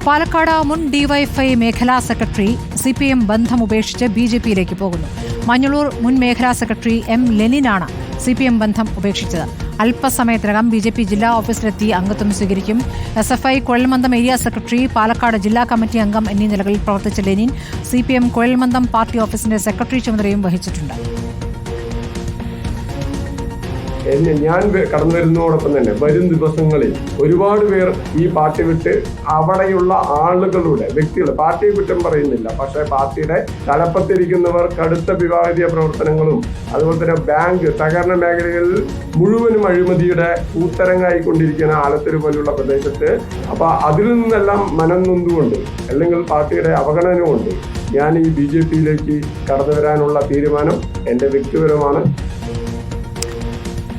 പാലക്കാട് മുൻ ഡിവൈഎഫ്ഐ മേഖലാ secretary CPM ബന്ധം ഉപേക്ഷിച്ച് BJPയിലേക്ക് പോകുന്നു. മഞ്ഞളൂർ മുൻ മേഖലാ സെക്രട്ടറി M. ലെനിനാണ് CPM ബന്ധം ഉപേക്ഷിച്ചത്. അല്പസമയത്തിനകം BJP ജില്ലാ ഓഫീസിലെത്തി അംഗത്വം സ്വീകരിക്കും. SFI കുഴൽമന്ദം ഏരിയ സെക്രട്ടറി, പാലക്കാട് ജില്ലാ കമ്മിറ്റി അംഗം എന്നീ നിലകളിൽ പ്രവർത്തിച്ച ലെനിൻ CPM കുഴൽമന്ദം പാർട്ടി ഓഫീസിന്റെ സെക്രട്ടറി ചുമതലയും വഹിച്ചിട്ടുണ്ട്. ഞാൻ കടന്നു വരുന്നതോടൊപ്പം തന്നെ വരും ദിവസങ്ങളിൽ ഒരുപാട് പേർ ഈ പാർട്ടി വിട്ട് അവിടെയുള്ള ആളുകളുടെ വ്യക്തികൾ, പാർട്ടിയെ കുറ്റം പറയുന്നില്ല, പക്ഷേ പാർട്ടിയുടെ തലപ്പത്തിരിക്കുന്നവർ കടുത്ത വിവാദീയ പ്രവർത്തനങ്ങളും അതുപോലെ തന്നെ ബാങ്ക് സഹകരണ മേഖലകളിൽ മുഴുവനും അഴിമതിയുടെ കൂത്തരങ്ങായിക്കൊണ്ടിരിക്കുന്ന ആലത്തൂർ പോലുള്ള പ്രദേശത്ത് അപ്പോൾ അതിൽ നിന്നെല്ലാം മനം നൊന്തുകൊണ്ട് അല്ലെങ്കിൽ പാർട്ടിയുടെ അവഗണന കൊണ്ട് ഞാൻ ഈ BJPയിലേക്ക് കടന്നു വരാനുള്ള തീരുമാനം എൻ്റെ വ്യക്തിപരമാണ്.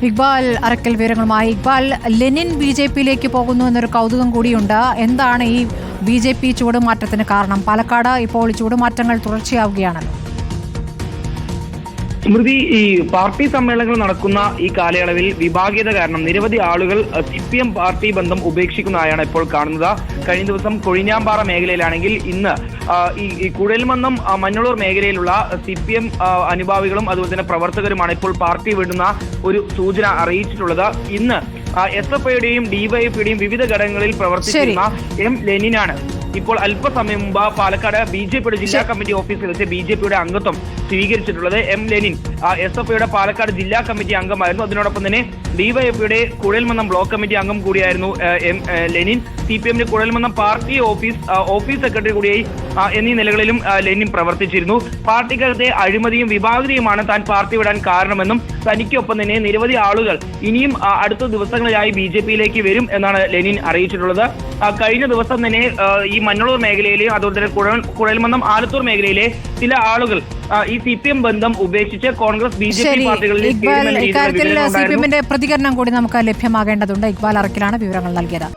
ഇക്ബാൽ അറക്കൽ വിവരങ്ങളുമായി. ഇക്ബാൽ, ലെനിൻ BJPയിലേക്ക് പോകുന്നു എന്നൊരു കൗതുകം കൂടിയുണ്ട്. എന്താണ് ഈ BJP ചൂടുമാറ്റത്തിന് കാരണം? പാലക്കാട് ഇപ്പോൾ ചൂടുമാറ്റങ്ങൾ തുടർച്ചയാവുകയാണല്ലോ. സ്മൃതി, ഈ പാർട്ടി സമ്മേളനങ്ങൾ നടക്കുന്ന ഈ കാലയളവിൽ വിഭാഗീയത കാരണം നിരവധി ആളുകൾ CPM പാർട്ടി ബന്ധം ഉപേക്ഷിക്കുന്നതായാണ് ഇപ്പോൾ കാണുന്നത്. കഴിഞ്ഞ ദിവസം കൊഴിഞ്ഞാമ്പാറ മേഖലയിലാണെങ്കിൽ ഇന്ന് ഈ കുഴൽമന്ദം മഞ്ഞളൂർ മേഖലയിലുള്ള CPM അനുഭാവികളും അതുപോലെ തന്നെ പ്രവർത്തകരുമാണ് ഇപ്പോൾ പാർട്ടി വിടുന്ന ഒരു സൂചന അറിയിച്ചിട്ടുള്ളത്. ഇന്ന് SFIയുടെയും DYFയുടെയും വിവിധ ഘടകങ്ങളിൽ പ്രവർത്തിക്കുന്ന M. ലെനിനാണ് ഇപ്പോൾ അല്പസമയം മുമ്പ് പാലക്കാട് BJPയുടെ ജില്ലാ കമ്മിറ്റി ഓഫീസിൽ വെച്ച് BJPയുടെ അംഗത്വം സ്വീകരിച്ചിട്ടുള്ളത്. M. ലെനിൻ SFIയുടെ പാലക്കാട് ജില്ലാ കമ്മിറ്റി അംഗമായിരുന്നു. അതിനോടൊപ്പം തന്നെ DYFയുടെ കുഴൽമന്ദം ബ്ലോക്ക് കമ്മിറ്റി അംഗം കൂടിയായിരുന്നു M. ലെനിൻ. CPMന്റെ കുഴൽമന്ദം പാർട്ടി ഓഫീസ് സെക്രട്ടറി കൂടിയായി എന്നീ നിലകളിലും ലെനിൻ പ്രവർത്തിച്ചിരുന്നു. പാർട്ടിക്കകത്തെ അഴിമതിയും വിഭാഗീയതയുമാണ് താൻ പാർട്ടി വിടാൻ കാരണമെന്നും തനിക്കൊപ്പം തന്നെ നിരവധി ആളുകൾ ഇനിയും അടുത്ത ദിവസങ്ങളിലായി BJPയിലേക്ക് വരും എന്നാണ് ലെനിൻ അറിയിച്ചിട്ടുള്ളത്. കഴിഞ്ഞ ദിവസം തന്നെ ഈ മഞ്ഞളൂർ മേഖലയിലെയും അതുപോലെ തന്നെ കുഴൽമന്ദം ആലത്തൂർ മേഖലയിലെ ചില ആളുകൾ ഈ CPM ബന്ധം ഉപേക്ഷിച്ച് കോൺഗ്രസ് BJP പാർട്ടികളിലേക്ക് ഇക്കാര്യത്തിൽ CPMന്റെ പ്രതികരണം കൂടി നമുക്ക് ലഭ്യമാകേണ്ടതുണ്ട്. ഇക്ബാൽ അറക്കലാണ് വിവരങ്ങൾ നൽകിയത്.